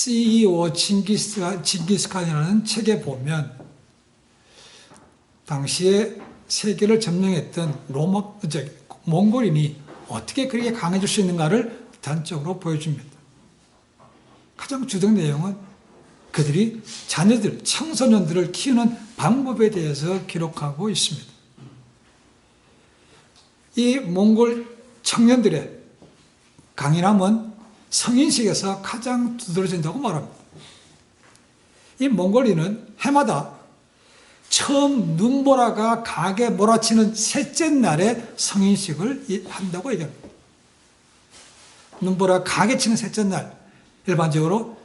CEO 징기스칸이라는 책에 보면 당시에 세계를 점령했던 몽골인이 어떻게 그렇게 강해질 수 있는가를 단적으로 보여줍니다. 가장 주된 내용은 그들이 자녀들, 청소년들을 키우는 방법에 대해서 기록하고 있습니다. 이 몽골 청년들의 강인함은 성인식에서 가장 두드러진다고 말합니다. 이 몽골인은 해마다 처음 눈보라가 강하게 몰아치는 셋째 날에 성인식을 한다고 얘기합니다. 눈보라가 강하게 치는 셋째 날, 일반적으로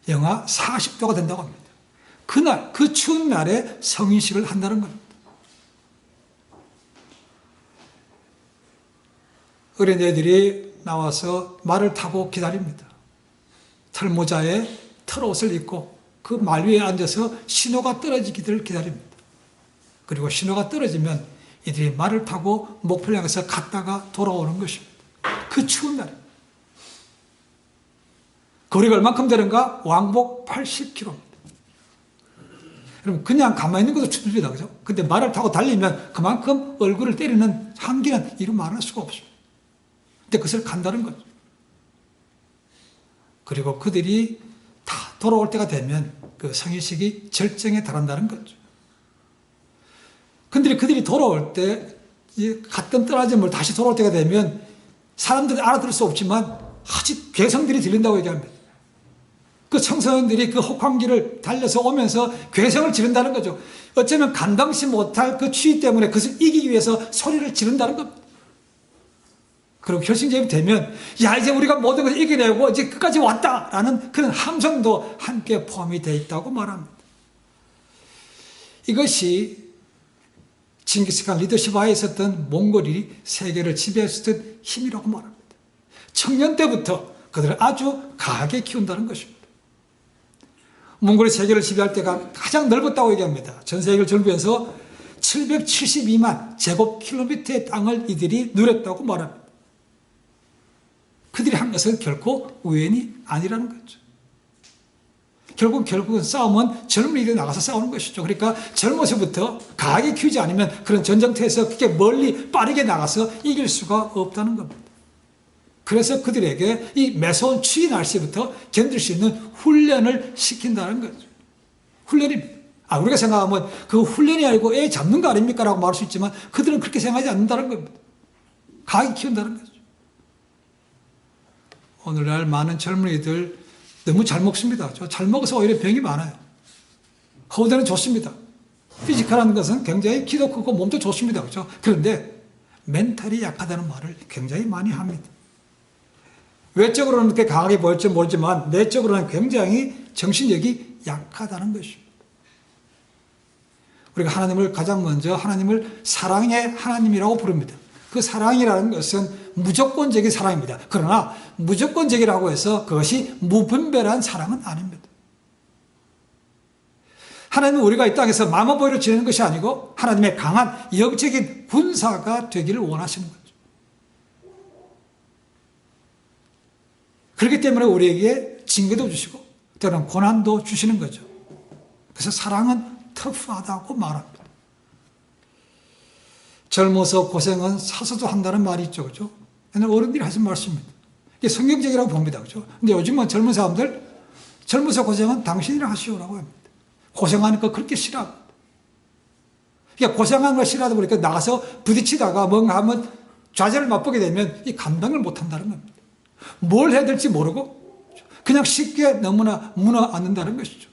영하 40도가 된다고 합니다. 그날, 그 추운 날에 성인식을 한다는 겁니다. 어린애들이 나와서 말을 타고 기다립니다. 털모자에 털옷을 입고 그 말 위에 앉아서 신호가 떨어지기를 기다립니다. 그리고 신호가 떨어지면 이들이 말을 타고 목표를 향해서 갔다가 돌아오는 것입니다. 그 추운 날에. 거리가 얼만큼 되는가? 왕복 80km입니다. 여러분, 그냥 가만히 있는 것도 춥습니다. 그죠? 근데 말을 타고 달리면 그만큼 얼굴을 때리는 한기는 이루 말할 수가 없습니다. 근데 그것을 간다는 거죠. 그리고 그들이 다 돌아올 때가 되면 그 성인식이 절정에 달한다는 거죠. 근데 그들이 돌아올 때, 갔던 떨어진 물 다시 돌아올 때가 되면 사람들이 알아들을 수 없지만 아주 괴성들이 들린다고 얘기합니다. 그 청소년들이 그 혹한기를 달려서 오면서 괴성을 지른다는 거죠. 어쩌면 감당치 못할 그 추위 때문에 그것을 이기기 위해서 소리를 지른다는 겁니다. 그리고 결승점이 되면 야, 이제 우리가 모든 것을 이겨내고 이제 끝까지 왔다라는 그런 함성도 함께 포함이 되어 있다고 말합니다. 이것이 징기스칸 리더십 하에 있었던 몽골이 세계를 지배했었던 힘이라고 말합니다. 청년 때부터 그들을 아주 강하게 키운다는 것입니다. 몽골이 세계를 지배할 때가 가장 넓었다고 얘기합니다. 전 세계를 절구해서 772만 제곱킬로미터의 땅을 이들이 누렸다고 말합니다. 그들이 한 것은 결코 우연이 아니라는 거죠. 결국은 싸움은 젊은이들이 나가서 싸우는 것이죠. 그러니까 젊어서부터 강하게 키우지 않으면 그런 전쟁터에서 그렇게 멀리 빠르게 나가서 이길 수가 없다는 겁니다. 그래서 그들에게 이 매서운 추위 날씨부터 견딜 수 있는 훈련을 시킨다는 거죠. 훈련입니다. 우리가 생각하면 그 훈련이 아니고 애 잡는 거 아닙니까? 라고 말할 수 있지만 그들은 그렇게 생각하지 않는다는 겁니다. 강하게 키운다는 거죠. 오늘날 많은 젊은이들 너무 잘 먹습니다. 잘 먹어서 오히려 병이 많아요. 허우대는 좋습니다. 피지컬한 것은 굉장히 키도 크고 몸도 좋습니다. 그렇죠? 그런데 멘탈이 약하다는 말을 굉장히 많이 합니다. 외적으로는 그렇게 강하게 보일지 모르지만 내적으로는 굉장히 정신력이 약하다는 것입니다. 우리가 하나님을 가장 먼저 하나님을 사랑의 하나님이라고 부릅니다. 그 사랑이라는 것은 무조건적인 사랑입니다. 그러나 무조건적이라고 해서 그것이 무분별한 사랑은 아닙니다. 하나님은 우리가 이 땅에서 마마보이로 지내는 것이 아니고 하나님의 강한 영적인 군사가 되기를 원하시는 거죠. 그렇기 때문에 우리에게 징계도 주시고 때로는 고난도 주시는 거죠. 그래서 사랑은 터프하다고 말합니다. 젊어서 고생은 사서도 한다는 말이 있죠. 그죠? 옛날 어른들이 하신 말씀입니다. 이게 성경적이라고 봅니다. 그죠? 근데 요즘은 젊은 사람들, 젊어서 고생은 당신이라 하시오라고 합니다. 고생하는 거 그렇게 싫어합니다. 그러니까 고생하는 걸 싫어하다 보니까 나가서 부딪히다가 뭔가 하면 좌절을 맛보게 되면 이 감당을 못 한다는 겁니다. 뭘 해야 될지 모르고 그냥 쉽게 너무나 무너앉는다는 것이죠.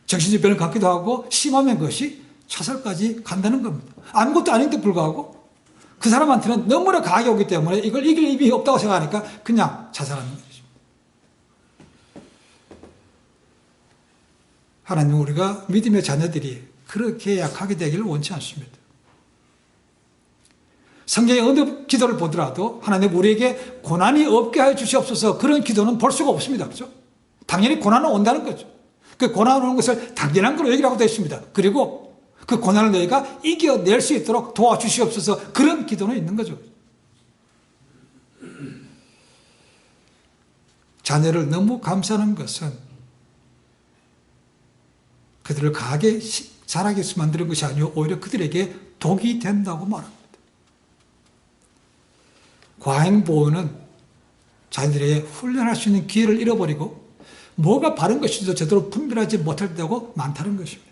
정신질병을 갖기도 하고 심하면 그것이 자살까지 간다는 겁니다. 아무것도 아닌데 불구하고 그 사람한테는 너무나 강하게 오기 때문에 이걸 이길 힘이 없다고 생각하니까 그냥 자살하는 것입니다. 하나님은 우리가 믿음의 자녀들이 그렇게 약하게 되기를 원치 않습니다. 성경의 어느 기도를 보더라도 하나님 우리에게 고난이 없게 하여 주시옵소서 그런 기도는 볼 수가 없습니다. 그렇죠? 당연히 고난은 온다는 거죠. 그 고난 오는 것을 당연한 걸로 얘기를 하고 되어 있습니다. 그리고 그 고난을 너희가 이겨낼 수 있도록 도와주시옵소서 그런 기도는 있는 거죠. 자녀를 너무 감싸는 것은 그들을 강하게 자라게 만드는 것이 아니고 오히려 그들에게 독이 된다고 말합니다. 과잉보호는 자녀들에게 훈련할 수 있는 기회를 잃어버리고 뭐가 바른 것인지도 제대로 분별하지 못할 때가 많다는 것입니다.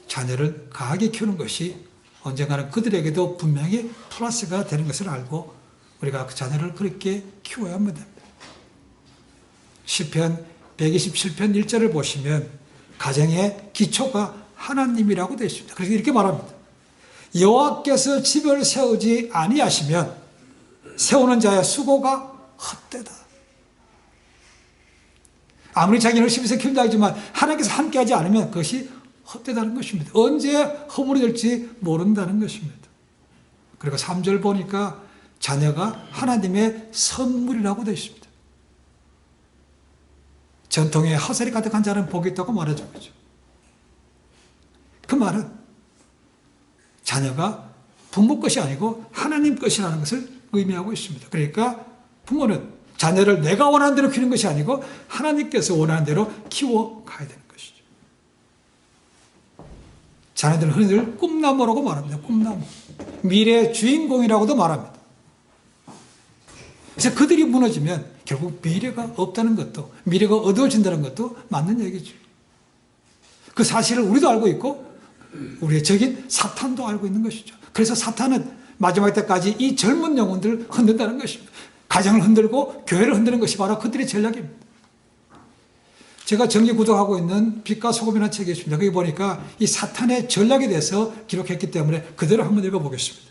자녀를 강하게 키우는 것이 언젠가는 그들에게도 분명히 플러스가 되는 것을 알고 우리가 그 자녀를 그렇게 키워야만 됩니다. 시편 127편 1절을 보시면 가정의 기초가 하나님이라고 되어 있습니다. 그래서 이렇게 말합니다. 여호와께서 집을 세우지 아니하시면 세우는 자의 수고가 헛되다. 아무리 자기는 열심히 키운다 하지만 하나님께서 함께하지 않으면 그것이 헛되다는 것입니다. 언제 허물이 될지 모른다는 것입니다. 그리고 3절 보니까 자녀가 하나님의 선물이라고 되어 있습니다. 전통에 허설이 가득한 자는 복이 있다고 말하죠. 그 말은 자녀가 부모 것이 아니고 하나님 것이라는 것을 의미하고 있습니다. 그러니까 부모는 자녀를 내가 원하는 대로 키우는 것이 아니고 하나님께서 원하는 대로 키워가야 되는 것이죠. 자녀들은 흔히들 꿈나무라고 말합니다. 꿈나무. 미래의 주인공이라고도 말합니다. 그래서 그들이 무너지면 결국 미래가 없다는 것도, 미래가 어두워진다는 것도 맞는 얘기죠. 그 사실을 우리도 알고 있고 우리의 적인 사탄도 알고 있는 것이죠. 그래서 사탄은 마지막 때까지 이 젊은 영혼들을 흔든다는 것입니다. 가정을 흔들고 교회를 흔드는 것이 바로 그들의 전략입니다. 제가 정기 구독하고 있는 빛과 소금이라는 책이 있습니다. 거기 보니까 이 사탄의 전략에 대해서 기록했기 때문에 그대로 한번 읽어보겠습니다.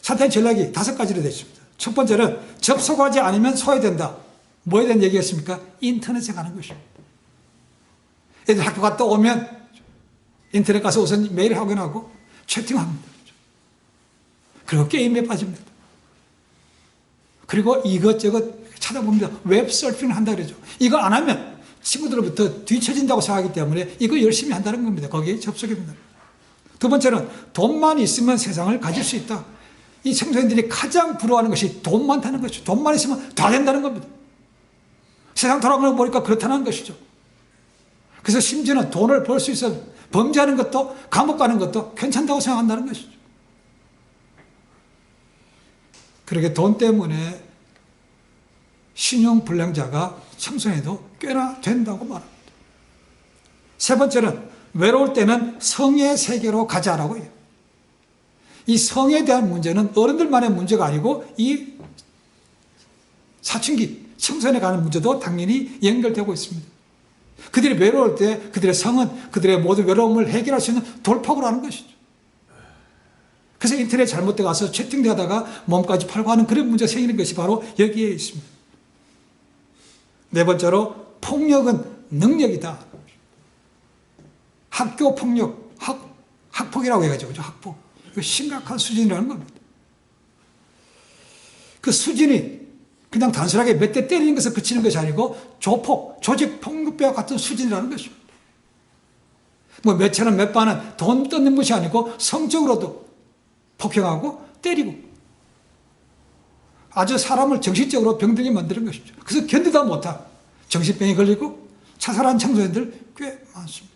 사탄의 전략이 5가지로 되어 있습니다. 첫 번째는 접속하지 않으면 소외된다. 뭐에 대한 얘기였습니까? 인터넷에 가는 것입니다. 애들 학교 갔다 오면 인터넷 가서 우선 메일 확인하고 채팅합니다. 그리고 게임에 빠집니다. 그리고 이것저것 찾아봅니다. 웹서핑을 한다 그러죠. 이거 안 하면 친구들로부터 뒤처진다고 생각하기 때문에 이거 열심히 한다는 겁니다. 거기에 접속입니다. 두 번째는 돈만 있으면 세상을 가질 수 있다. 이 청소년들이 가장 부러워하는 것이 돈 많다는 것이죠. 돈만 있으면 다 된다는 겁니다. 세상 돌아가는 거 보니까 그렇다는 것이죠. 그래서 심지어는 돈을 벌 수 있어 범죄하는 것도 감옥 가는 것도 괜찮다고 생각한다는 것이죠. 그렇게 돈 때문에 신용불량자가 청소년에도 꽤나 된다고 말합니다. 세 번째는 외로울 때는 성의 세계로 가자라고 해요. 이 성에 대한 문제는 어른들만의 문제가 아니고 이 사춘기, 청소년에 가는 문제도 당연히 연결되고 있습니다. 그들이 외로울 때 그들의 성은 그들의 모든 외로움을 해결할 수 있는 돌파구라는 것이죠. 그래서 인터넷 잘못돼 가서 채팅되다가 몸까지 팔고 하는 그런 문제가 생기는 것이 바로 여기에 있습니다. 네 번째로 폭력은 능력이다. 학교 폭력, 학폭이라고 해가지고 학폭. 심각한 수준이라는 겁니다. 그 수준이 그냥 단순하게 몇 대 때리는 것에 그치는 것이 아니고 조폭, 조직 폭력배와 같은 수준이라는 것입니다. 뭐 몇 천원 몇 반은 돈 뜯는 것이 아니고 성적으로도 폭행하고 때리고 아주 사람을 정신적으로 병들게 만드는 것이죠. 그래서 견디다 못한 정신병이 걸리고 자살한 청소년들 꽤 많습니다.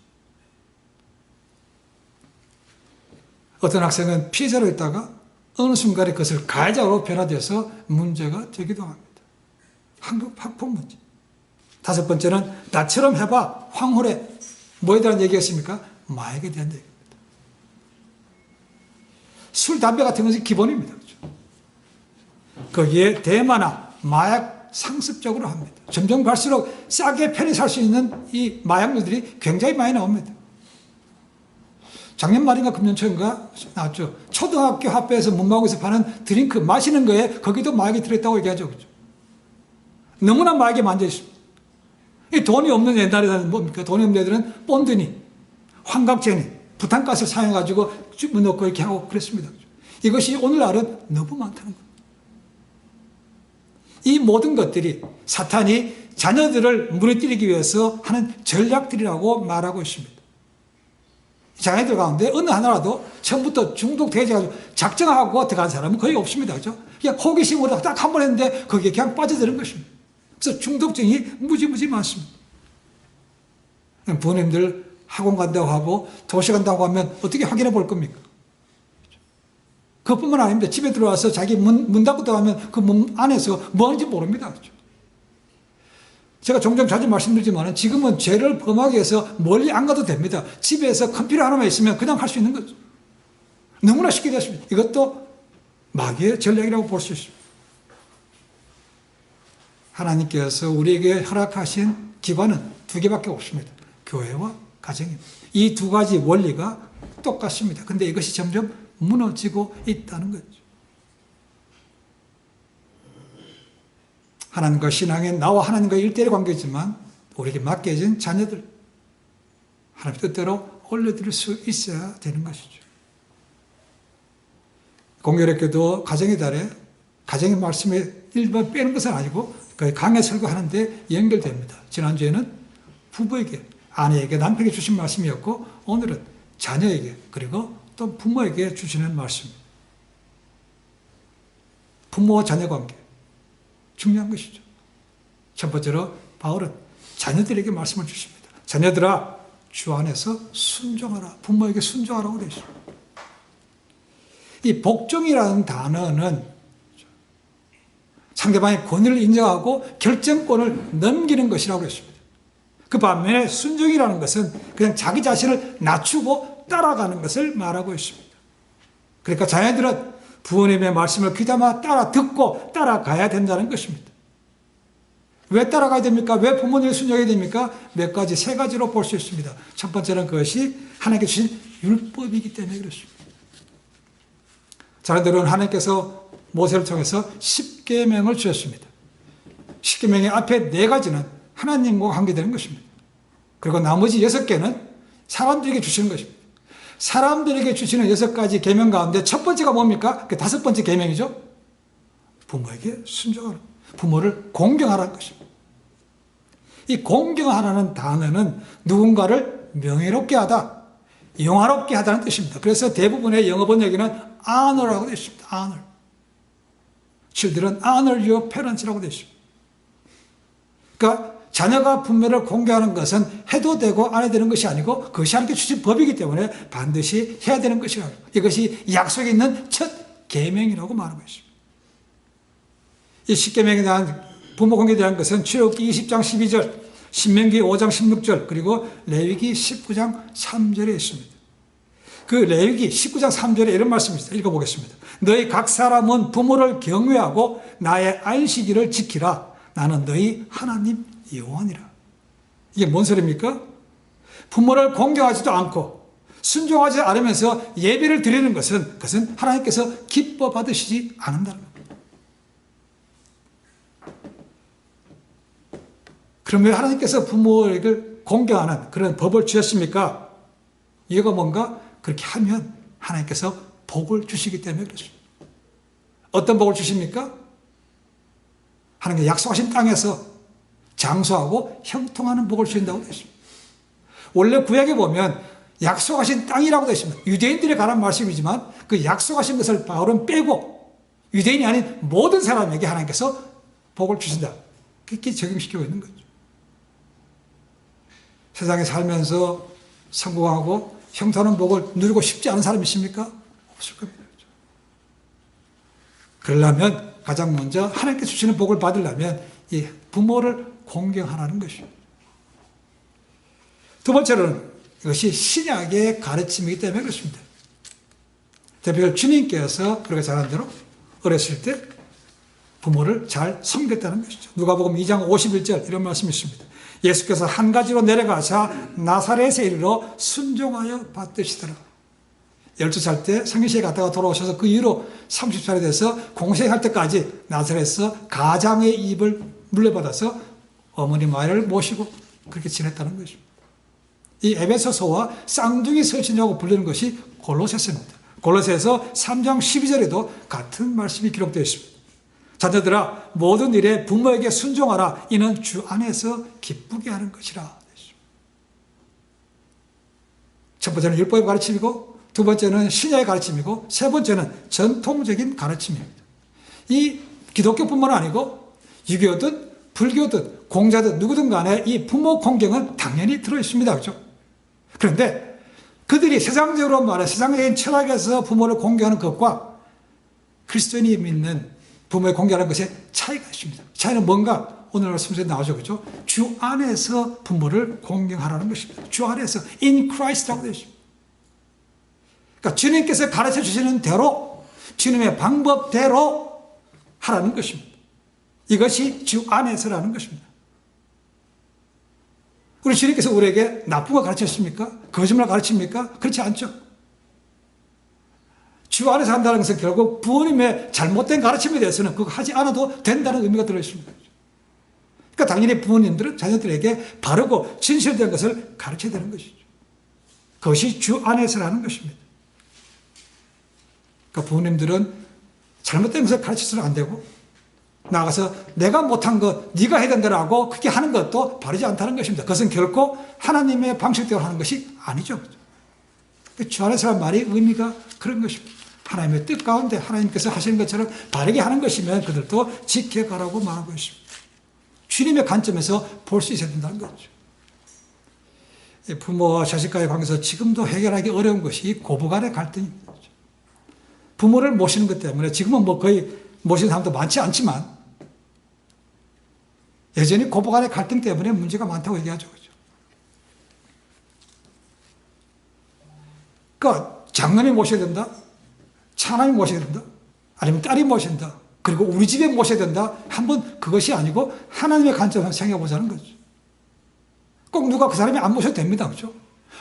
어떤 학생은 피해자로 있다가 어느 순간에 그것을 가해자로 변화돼서 문제가 되기도 합니다. 한국 학폭 문제. 다섯 번째는 나처럼 해봐 황홀해. 뭐에 대한 얘기였습니까? 마약에 대한 얘기입니다. 술, 담배 같은 것이 기본입니다. 그렇죠? 거기에 대마나 마약 상습적으로 합니다. 점점 갈수록 싸게 편히 살 수 있는 이 마약류들이 굉장히 많이 나옵니다. 작년 말인가 금년 초인가 나왔죠. 초등학교 학교에서 문방구에서 파는 드링크 마시는 거에 거기도 마약이 들어있다고 얘기하죠. 그렇죠? 너무나 마약에 만져 있습니다. 이 돈이 없는 옛날에는 뭡니까? 돈이 없는 애들은 본드니, 환각제니, 부탄가스를 사용해가지고 집어넣고 이렇게 하고 그랬습니다. 그렇죠? 이것이 오늘날은 너무 많다는 거예요. 이 모든 것들이 사탄이 자녀들을 무너뜨리기 위해서 하는 전략들이라고 말하고 있습니다. 자녀들 가운데 어느 하나라도 처음부터 중독되어가지고 작정하고 들어간 사람은 거의 없습니다. 그죠? 그냥 호기심으로 딱 한 번 했는데 거기에 그냥 빠져드는 것입니다. 그래서 중독증이 무지무지 많습니다. 부모님들 학원 간다고 하고 도시 간다고 하면 어떻게 확인해 볼 겁니까? 그것뿐만 아닙니다. 집에 들어와서 자기 문 닫고 들어가면 그 문 안에서 뭔지 모릅니다. 그렇죠? 제가 종종 자주 말씀드리지만 지금은 죄를 범하기 위해서 멀리 안 가도 됩니다. 집에서 컴퓨터 하나만 있으면 그냥 할 수 있는 거죠. 너무나 쉽게 됐습니다. 이것도 마귀의 전략이라고 볼 수 있습니다. 하나님께서 우리에게 허락하신 기관은 두 개밖에 없습니다. 교회와 가정입니다. 이 두 가지 원리가 똑같습니다. 그런데 이것이 점점 무너지고 있다는 거죠. 하나님과 신앙의 나와 하나님과 일대일의 관계지만 우리에게 맡겨진 자녀들 하나님 뜻대로 올려드릴 수 있어야 되는 것이죠. 공교롭게도 가정의 달에 가정의 말씀에 일부 빼는 것은 아니고 강해 설교하는데 연결됩니다. 지난주에는 부부에게 아내에게 남편에게 주신 말씀이었고 오늘은 자녀에게 그리고 또 부모에게 주시는 말씀입니다. 부모와 자녀 관계 중요한 것이죠. 첫 번째로 바울은 자녀들에게 말씀을 주십니다. 자녀들아 주 안에서 순종하라. 부모에게 순종하라고 되어 있습니다. 이 복종이라는 단어는 상대방의 권위를 인정하고 결정권을 넘기는 것이라고 했습니다. 그 반면에 순종이라는 것은 그냥 자기 자신을 낮추고 따라가는 것을 말하고 있습니다. 그러니까 자녀들은 부모님의 말씀을 귀담아 따라 듣고 따라가야 된다는 것입니다. 왜 따라가야 됩니까? 왜 부모님을 순종해야 됩니까? 몇 가지, 세 가지로 볼 수 있습니다. 첫 번째는 그것이 하나님께 주신 율법이기 때문에 그렇습니다. 자녀들은 하나님께서 모세를 통해서 10계명을 주셨습니다. 10계명의 앞에 4가지는 하나님과 관계되는 것입니다. 그리고 나머지 6개는 사람들에게 주시는 것입니다. 사람들에게 주시는 6가지 계명 가운데 첫 번째가 뭡니까? 그 5번째 계명이죠. 부모에게 순종하라. 부모를 공경하라는 것입니다. 이 공경하라는 단어는 누군가를 명예롭게 하다, 영화롭게 하다는 뜻입니다. 그래서 대부분의 영어 번역에는 honor라고 되어 있습니다. honor. Children, honor your parents라고 되어 있습니다. 그러니까 자녀가 부모를 공경하는 것은 해도 되고 안 해도 되는 것이 아니고 그것이 하나님께 주신 법이기 때문에 반드시 해야 되는 것이라고. 이것이 약속에 있는 첫 계명이라고 말하고 있습니다. 이 10계명에 대한 부모 공경에 대한 것은 출애굽기 20장 12절, 신명기 5장 16절, 그리고 레위기 19장 3절에 있습니다. 그 레위기 19장 3절에 이런 말씀이 있습니다. 읽어보겠습니다. 너희 각 사람은 부모를 경외하고 나의 안식일을 지키라. 나는 너희 하나님 여호와니라. 이게 뭔 소리입니까? 부모를 공경하지도 않고 순종하지 않으면서 예배를 드리는 것은 그것은 하나님께서 기뻐 받으시지 않는다는 겁니다. 그럼 왜 하나님께서 부모를 공경하는 그런 법을 주셨습니까? 이유가 뭔가? 그렇게 하면 하나님께서 복을 주시기 때문에 그렇습니다. 어떤 복을 주십니까? 하나님께서 약속하신 땅에서 장수하고 형통하는 복을 주신다고 되어 있습니다. 원래 구약에 보면 약속하신 땅이라고 되어 있습니다. 유대인들에 관한 말씀이지만 그 약속하신 것을 바울은 빼고 유대인이 아닌 모든 사람에게 하나님께서 복을 주신다. 그렇게 적용시키고 있는 거죠. 세상에 살면서 성공하고 형통하는 복을 누리고 싶지 않은 사람이 있습니까? 없을 겁니다. 그러려면 가장 먼저 하나님께 주시는 복을 받으려면 이 부모를 공경하라는 것입니다. 두 번째로는 이것이 신약의 가르침이기 때문에 그렇습니다. 대표적으로 주님께서 그렇게 잘한 대로 어렸을 때 부모를 잘 섬겼다는 것이죠. 누가복음 2장 51절 이런 말씀이 있습니다. 예수께서 한 가지로 내려가사 나사렛에 이르러 순종하여 받드시더라. 12살 때 성교시에 갔다가 돌아오셔서 그 이후로 30살이 돼서 공생할 때까지 나사렛에서 가장의 입을 물려받아서 어머니 마리아를 모시고 그렇게 지냈다는 것입니다. 이 에베소서와 쌍둥이 서신이라고 불리는 것이 골로새서입니다. 골로새서 3장 12절에도 같은 말씀이 기록되어 있습니다. 자녀들아 모든 일에 부모에게 순종하라. 이는 주 안에서 기쁘게 하는 것이라. 첫 번째는 율법의 가르침이고, 두 번째는 신약의 가르침이고, 세 번째는 전통적인 가르침입니다. 이 기독교뿐만 아니고 유교든 불교든 공자든 누구든 간에 이 부모 공경은 당연히 들어있습니다. 그렇죠? 그런데 그들이 세상적으로 말해 세상적인 철학에서 부모를 공경하는 것과 그리스도인이 믿는 부모의 공경하는 것에 차이가 있습니다. 차이는 뭔가? 오늘 순서에 나오죠. 그렇죠? 주 안에서 부모를 공경하라는 것입니다. 주 안에서 in Christ라고 되어 있습니다. 그러니까 주님께서 가르쳐 주시는 대로 주님의 방법대로 하라는 것입니다. 이것이 주 안에서라는 것입니다. 우리 주님께서 우리에게 나쁜 거 가르쳤습니까? 거짓말 가르칩니까? 그렇지 않죠. 주 안에서 한다는 것은 결국 부모님의 잘못된 가르침에 대해서는 그거 하지 않아도 된다는 의미가 들어있습니다. 그러니까 당연히 부모님들은 자녀들에게 바르고 진실된 것을 가르쳐야 되는 것이죠. 그것이 주 안에서라는 것입니다. 그러니까 부모님들은 잘못된 것을 가르쳐서는 안 되고, 나가서 내가 못한 것 네가 해야 된다라고 그렇게 하는 것도 바르지 않다는 것입니다. 그것은 결코 하나님의 방식대로 하는 것이 아니죠. 주 안에서라는 말이 의미가 그런 것입니다. 하나님의 뜻 가운데 하나님께서 하시는 것처럼 바르게 하는 것이면 그들도 지켜가라고 말하고 있습니다. 주님의 관점에서 볼 수 있어야 된다는 거죠. 부모와 자식과의 관계에서 지금도 해결하기 어려운 것이 고부 간의 갈등입니다. 부모를 모시는 것 때문에 지금은 뭐 거의 모시는 사람도 많지 않지만 여전히 고부 간의 갈등 때문에 문제가 많다고 얘기하죠. 그러니까 장남이 모셔야 된다, 차남이 모셔야 된다, 아니면 딸이 모셔야 된다, 그리고 우리 집에 모셔야 된다. 한번 그것이 아니고 하나님의 관점에서 생각해 보자는 거죠. 꼭 누가 그 사람이 안 모셔도 됩니다. 그렇죠?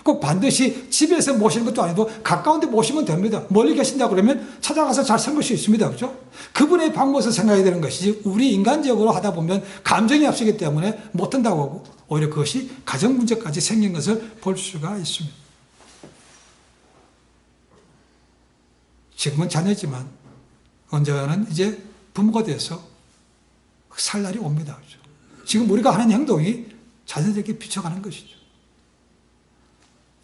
꼭 반드시 집에서 모시는 것도 아니고 가까운 데 모시면 됩니다. 멀리 계신다 그러면 찾아가서 잘 섬길 수 있습니다. 그렇죠? 그분의 방법에서 생각해야 되는 것이지, 우리 인간적으로 하다 보면 감정이 앞서기 때문에 못한다고 하고 오히려 그것이 가정 문제까지 생긴 것을 볼 수가 있습니다. 지금은 자녀지만 언젠가는 이제 부모가 돼서 살 날이 옵니다. 그렇죠? 지금 우리가 하는 행동이 자녀들에게 비춰가는 것이죠.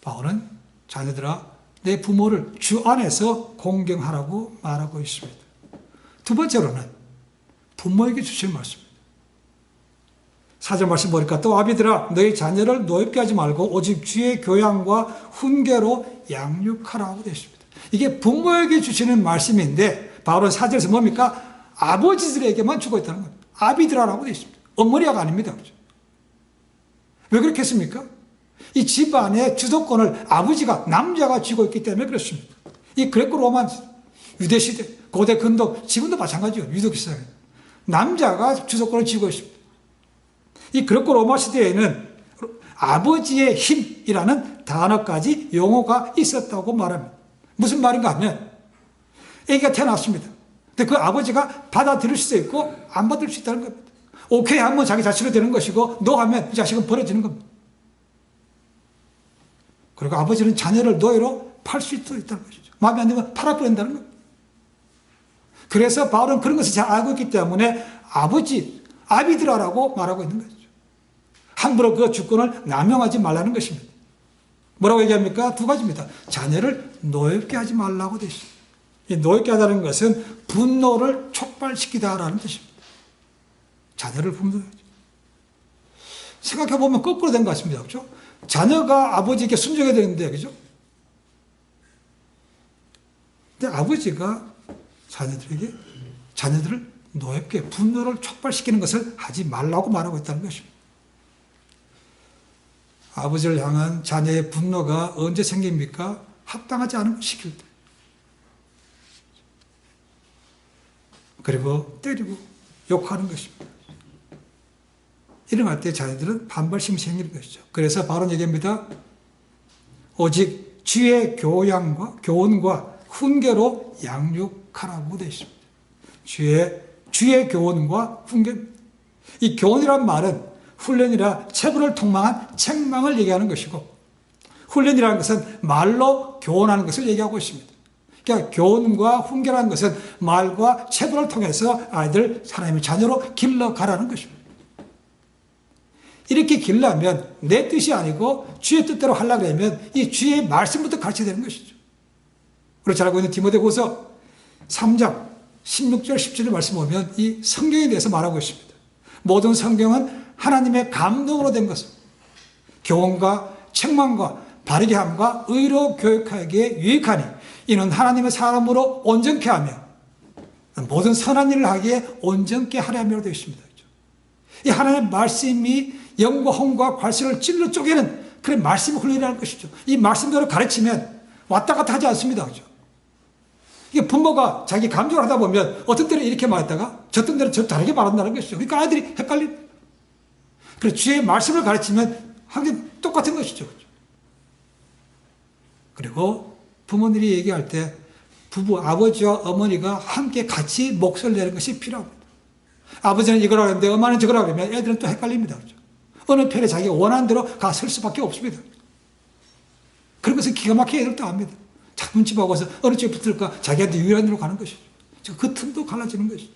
바울은 자녀들아 내 부모를 주 안에서 공경하라고 말하고 있습니다. 두 번째로는 부모에게 주실 말씀입니다. 4절 말씀 보니까 또 아비들아 너희 자녀를 노엽게 하지 말고 오직 주의 교양과 훈계로 양육하라고 되어 있습니다. 이게 부모에게 주시는 말씀인데 바울은 4절에서 뭡니까? 아버지들에게만 주고 있다는 겁니다. 아비들아라고 되어 있습니다. 어머니가 아닙니다. 그렇죠? 왜 그렇게 했습니까? 이 집안의 주도권을 아버지가, 남자가 쥐고 있기 때문에 그렇습니다. 이 그레코 로마 유대시대, 고대 근동, 지금도 마찬가지예요. 유독시대. 남자가 주도권을 쥐고 있습니다. 이 그레코 로마 시대에는 아버지의 힘이라는 단어까지 용어가 있었다고 말합니다. 무슨 말인가 하면 아기가 태어났습니다. 근데 그 아버지가 받아들일 수도 있고 안 받을 수 있다는 겁니다. 오케이 하면 자기 자식으로 되는 것이고 노 하면 이 자식은 버려지는 겁니다. 그리고 아버지는 자녀를 노예로 팔 수 있다는 것이죠. 마음에 안 들면 팔아버린다는 겁니다. 그래서 바울은 그런 것을 잘 알고 있기 때문에 아버지, 아비들아라고 말하고 있는 거죠. 함부로 그 주권을 남용하지 말라는 것입니다. 뭐라고 얘기합니까? 두 가지입니다. 자녀를 노엽게 하지 말라고 되어 있습니다. 이 노엽게 하다는 것은 분노를 촉발시키다라는 뜻입니다. 자녀를 분노하죠. 생각해보면 거꾸로 된 것 같습니다. 그렇죠? 자녀가 아버지에게 순종해야 되는데, 그죠? 근데 아버지가 자녀들을 노엽게 분노를 촉발시키는 것을 하지 말라고 말하고 있다는 것입니다. 아버지를 향한 자녀의 분노가 언제 생깁니까? 합당하지 않으면 시킬 때. 그리고 때리고 욕하는 것입니다. 일어날 때 자녀들은 반발심이 생기는 것이죠. 그래서 바로 얘기합니다. 오직 주의 교훈과 훈계로 양육하라고 되어 있습니다. 주의 교훈과 훈계. 이 교훈이란 말은 훈련이라 체부를 통망한 책망을 얘기하는 것이고, 훈련이라는 것은 말로 교훈하는 것을 얘기하고 있습니다. 그러니까 교훈과 훈계라는 것은 말과 체부를 통해서 아이들 하나님의 자녀로 길러가라는 것입니다. 이렇게 기르려면 내 뜻이 아니고 주의 뜻대로 하려고 하면 이 주의 말씀부터 가르쳐야 되는 것이죠. 우리 잘 알고 있는 디모데후서 3장 16절 17절 말씀 보면 이 성경에 대해서 말하고 있습니다. 모든 성경은 하나님의 감동으로 된 것은 교훈과 책망과 바르게 함과 의로 교육하기에 유익하니 이는 하나님의 사람으로 온전케 하며 모든 선한 일을 하기에 온전케 하려 함이라고 되어 있습니다. 이 하나님의 말씀이 영과 혼과 괄세를 찔러 쪼개는 그런 말씀 훈련이라는 것이죠. 이 말씀대로 가르치면 왔다 갔다 하지 않습니다. 그죠? 이게 부모가 자기 감정을 하다 보면 어떤 때는 이렇게 말했다가 어떤 때는 저 다르게 말한다는 것이죠. 그러니까 아이들이 헷갈립니다. 그래서 주의 말씀을 가르치면 항상 똑같은 것이죠. 그리고 부모들이 얘기할 때 부부, 아버지와 어머니가 함께 같이 목소리를 내는 것이 필요합니다. 아버지는 이거라고 하는데 엄마는 저거라고 하면 애들은 또 헷갈립니다. 그렇죠? 어느 편에 자기가 원하는 대로 가 설 수밖에 없습니다. 그런 것은 기가 막히게 애들도 압니다. 자꾸 눈치 보고서 어느 쪽에 붙을까 자기한테 유리한 대로 가는 것이죠. 그 틈도 갈라지는 것이죠.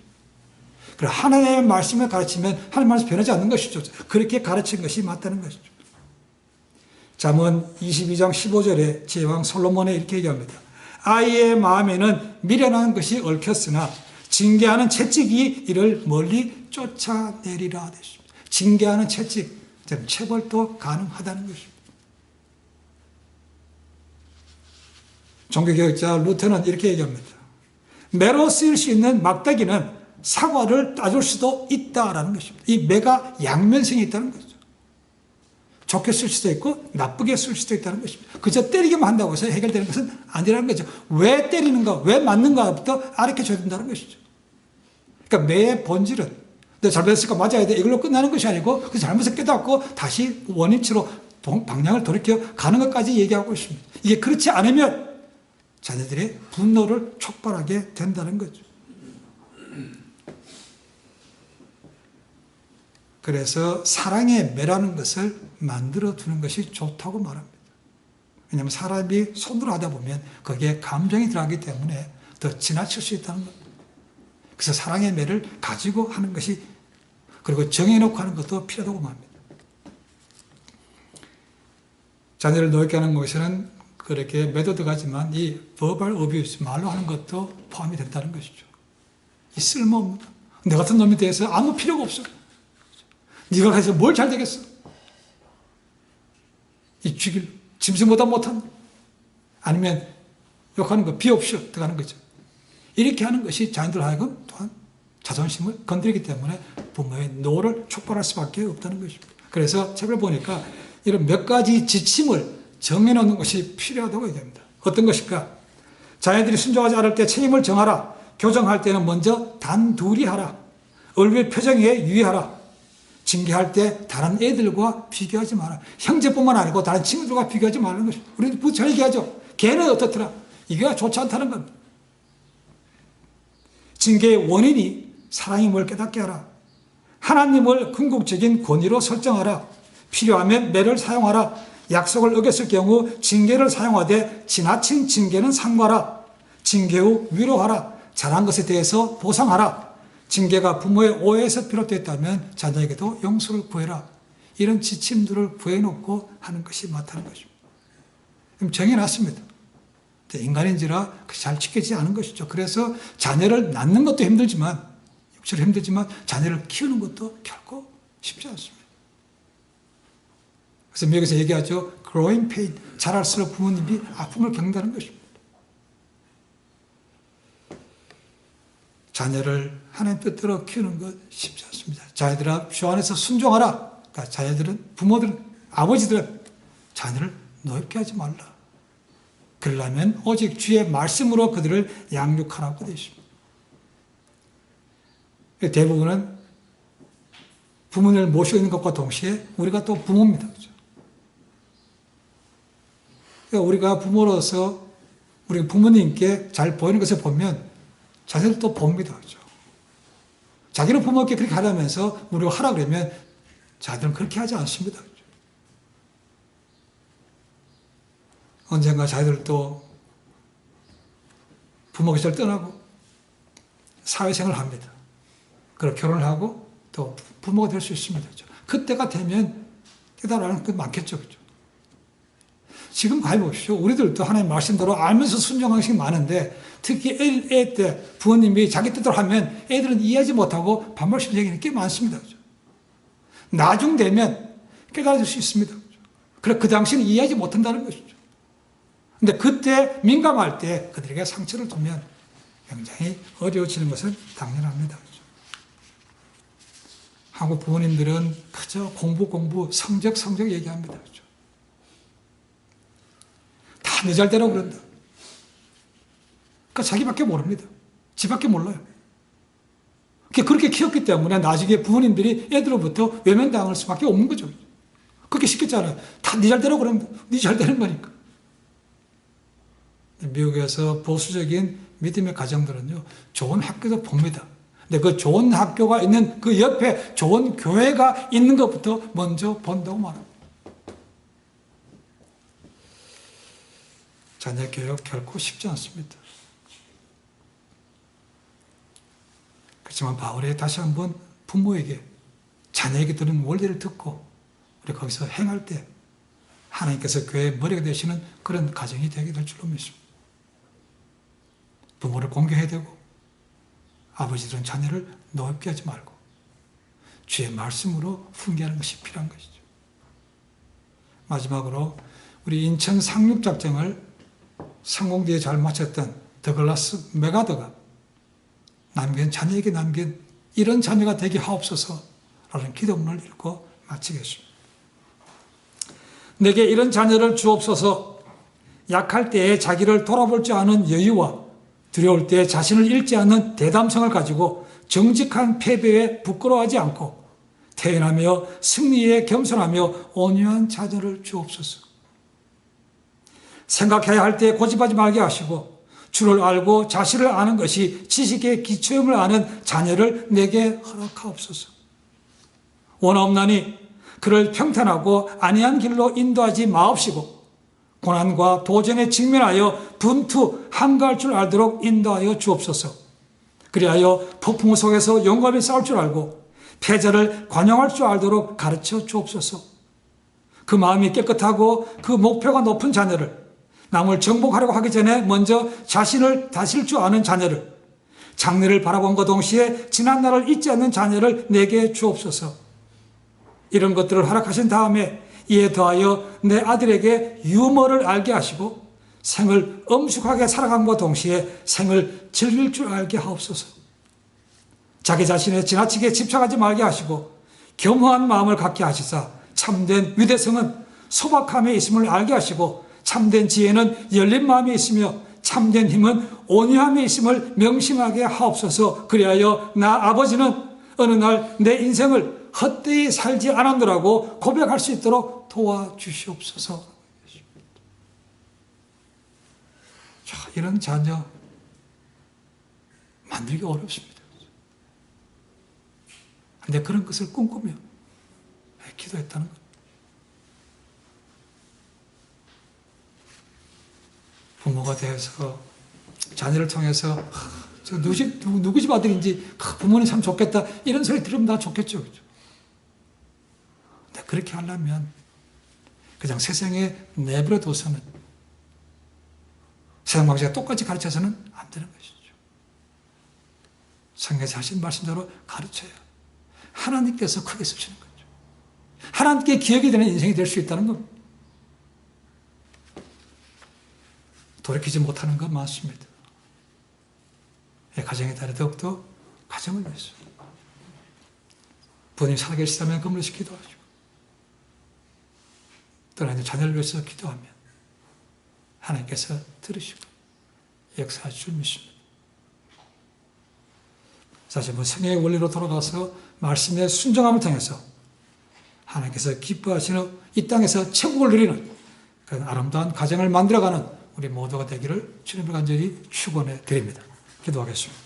그래 하나님의 말씀을 가르치면 하나님의 말씀 변하지 않는 것이죠. 그렇게 가르치는 것이 맞다는 것이죠. 잠언 22장 15절에 제왕 솔로몬이 이렇게 얘기합니다. 아이의 마음에는 미련한 것이 얽혔으나 징계하는 채찍이 이를 멀리 쫓아내리라 하셨습니다. 징계하는 채찍, 체벌도 가능하다는 것입니다. 종교개혁자 루터는 이렇게 얘기합니다. 매로 쓰일 수 있는 막대기는 사과를 따줄 수도 있다라는 것입니다. 이 매가 양면성이 있다는 거죠. 좋게 쓸 수도 있고 나쁘게 쓸 수도 있다는 것입니다. 그저 때리기만 한다고 해서 해결되는 것은 아니라는 거죠. 왜 때리는가, 왜 맞는가부터 알려줘야 된다는 것이죠. 그러니까 매의 본질은 너 잘못했으니까 맞아야 돼 이걸로 끝나는 것이 아니고 그 잘못을 깨닫고 다시 원위치로 방향을 돌이켜 가는 것까지 얘기하고 있습니다. 이게 그렇지 않으면 자녀들의 분노를 촉발하게 된다는 거죠. 그래서 사랑의 매라는 것을 만들어 두는 것이 좋다고 말합니다. 왜냐하면 사람이 손으로 하다 보면 거기에 감정이 들어가기 때문에 더 지나칠 수 있다는 겁니다. 그래서 사랑의 매를 가지고 하는 것이 그리고 정해놓고 하는 것도 필요하다고 말합니다. 자녀를 노엽게 하는 것에는 그렇게 매도 들어가지만 이 verbal abuse, 말로 하는 것도 포함이 된다는 것이죠. 이 쓸모없는 내 같은 놈에 대해서 아무 필요가 없어. 네가 해서 뭘 잘 되겠어? 이 죽일 짐승보다 못한 아니면 욕하는 거 비옵쇼 들어가는 거죠. 이렇게 하는 것이 자녀들 하여금 또한 자존심을 건드리기 때문에 부모의 노를 촉발할 수밖에 없다는 것입니다. 그래서 책을 보니까 이런 몇 가지 지침을 정해놓는 것이 필요하다고 얘기합니다. 어떤 것일까? 자녀들이 순종하지 않을 때 책임을 정하라. 교정할 때는 먼저 단둘이 하라. 얼굴 표정에 유의하라. 징계할 때 다른 애들과 비교하지 마라. 형제뿐만 아니고 다른 친구들과 비교하지 말라는 것입니다. 우리도 잘 얘기하죠. 걔는 어떻더라. 이게 좋지 않다는 겁니다. 징계의 원인이 사랑임을 깨닫게 하라. 하나님을 궁극적인 권위로 설정하라. 필요하면 매를 사용하라. 약속을 어겼을 경우 징계를 사용하되 지나친 징계는 삼가라. 징계 후 위로하라. 잘한 것에 대해서 보상하라. 징계가 부모의 오해에서 비롯됐다면 자녀에게도 용서를 구해라. 이런 지침들을 구해놓고 하는 것이 맞다는 것입니다. 정해놨습니다. 인간인지라 잘 지켜지지 않은 것이죠. 그래서 자녀를 낳는 것도 힘들지만 육체로 힘들지만 자녀를 키우는 것도 결코 쉽지 않습니다. 그래서 미국에서 얘기하죠. growing pain. 자랄수록 부모님이 아픔을 겪는다는 것입니다. 자녀를 하나님 뜻대로 키우는 것 쉽지 않습니다. 자녀들아 주 안에서 순종하라. 그러니까 자녀들은 부모들은 아버지들은 자녀를 노엽게 하지 말라. 그러려면 오직 주의 말씀으로 그들을 양육하라고 되어 있습니다. 대부분은 부모님을 모시고 있는 것과 동시에 우리가 또 부모입니다. 그렇죠? 그러니까 우리가 부모로서 우리 부모님께 잘 보이는 것을 보면 자녀들도 봅니다. 그렇죠? 자기는 부모께 그렇게 하라면서 우리가 하라 그러면 자녀들은 그렇게 하지 않습니다. 그렇죠? 언젠가 자녀들도 부모 곁을 떠나고 사회생활을 합니다. 그리고 결혼을 하고 또 부모가 될 수 있습니다. 그렇죠? 그때가 되면 깨달아는 게 많겠죠. 그죠? 지금 가해보십시오. 우리들도 하나님 말씀대로 알면서 순종하는 것이 많은데 특히 애 때 부모님이 자기 뜻대로 하면 애들은 이해하지 못하고 반발심 얘기는 꽤 많습니다. 그죠? 나중 되면 깨달아질 수 있습니다. 그죠? 그래, 그 당시는 이해하지 못한다는 것이죠. 근데 그때 민감할 때 그들에게 상처를 주면 굉장히 어려워지는 것은 당연합니다. 그죠? 한국 부모님들은 그저 공부, 성적 얘기합니다. 그죠? 다 내 잘되라고 그런다. 그러니까 자기밖에 모릅니다. 지밖에 몰라요. 그렇게 키웠기 때문에 나중에 부모님들이 애들로부터 외면당할 수밖에 없는 거죠. 그렇게 시켰잖아요. 다 네 잘되라고 그러면 네 잘되는 거니까. 미국에서 보수적인 믿음의 가정들은요, 좋은 학교도 봅니다. 근데 그 좋은 학교가 있는 그 옆에 좋은 교회가 있는 것부터 먼저 본다고 말합니다. 자녀 교육 결코 쉽지 않습니다. 그렇지만 바울이 다시 한번 부모에게 자녀에게 드는 원리를 듣고 우리 거기서 행할 때 하나님께서 교회의 머리가 되시는 그런 가정이 되게 될 줄로 믿습니다. 부모를 공경해야 되고 아버지들은 자녀를 노엽게 하지 말고 주의 말씀으로 훈계하는 것이 필요한 것이죠. 마지막으로 우리 인천 상륙작전을 성공대에 잘 마쳤던 더글라스 메가더가 자녀에게 남긴 이런 자녀가 되게 하옵소서라는 기도문을 읽고 마치겠습니다. 내게 이런 자녀를 주옵소서. 약할 때에 자기를 돌아볼 줄 아는 여유와 두려울 때 자신을 잃지 않는 대담성을 가지고 정직한 패배에 부끄러워하지 않고 태연하며 승리에 겸손하며 온유한 자녀를 주옵소서. 생각해야 할 때 고집하지 말게 하시고 주를 알고 자신을 아는 것이 지식의 기초임을 아는 자녀를 내게 허락하옵소서. 원하옵나니 그를 평탄하고 안이한 길로 인도하지 마옵시고 고난과 도전에 직면하여 분투 한가할 줄 알도록 인도하여 주옵소서. 그리하여 폭풍 속에서 용감히 싸울 줄 알고 패자를 관용할 줄 알도록 가르쳐 주옵소서. 그 마음이 깨끗하고 그 목표가 높은 자녀를, 남을 정복하려고 하기 전에 먼저 자신을 다스릴 줄 아는 자녀를, 장래를 바라본과 동시에 지난 날을 잊지 않는 자녀를 내게 주옵소서. 이런 것들을 허락하신 다음에 이에 더하여 내 아들에게 유머를 알게 하시고 생을 엄숙하게 살아감과 동시에 생을 즐길 줄 알게 하옵소서. 자기 자신에 지나치게 집착하지 말게 하시고 겸허한 마음을 갖게 하시사 참된 위대성은 소박함에 있음을 알게 하시고 참된 지혜는 열린 마음에 있으며 참된 힘은 온유함에 있음을 명심하게 하옵소서. 그리하여 나 아버지는 어느 날 내 인생을 헛되이 살지 않았노라고 고백할 수 있도록 도와주시옵소서. 자, 이런 자녀 만들기 어렵습니다. 그런데 그런 것을 꿈꾸며 기도했다는 것. 부모가 되어서 자녀를 통해서 누구 집 아들인지 부모님 참 좋겠다 이런 소리 들으면 다 좋겠죠. 그렇죠? 근데 그렇게 하려면 그냥 세상에 내버려 둬서는 세상 방식과 똑같이 가르쳐서는 안 되는 것이죠. 성경에서 하신 말씀대로 가르쳐야 하나님께서 크게 쓰시는 거죠. 하나님께 기억이 되는 인생이 될 수 있다는 겁니다. 돌이키지 못하는 건 많습니다. 가정에 따라 더욱더 가정을 위해서 부모님 살아계시다면 그분을 위해서 기도하시고 또 하나님 자녀를 위해서 기도하면 하나님께서 들으시고 역사하실 줄 믿습니다. 사실 성경의 원리로 돌아가서 말씀의 순종함을 통해서 하나님께서 기뻐하시는 이 땅에서 천국을 누리는 그런 아름다운 가정을 만들어가는 우리 모두가 되기를 주님을 간절히 축원해 드립니다. 기도하겠습니다.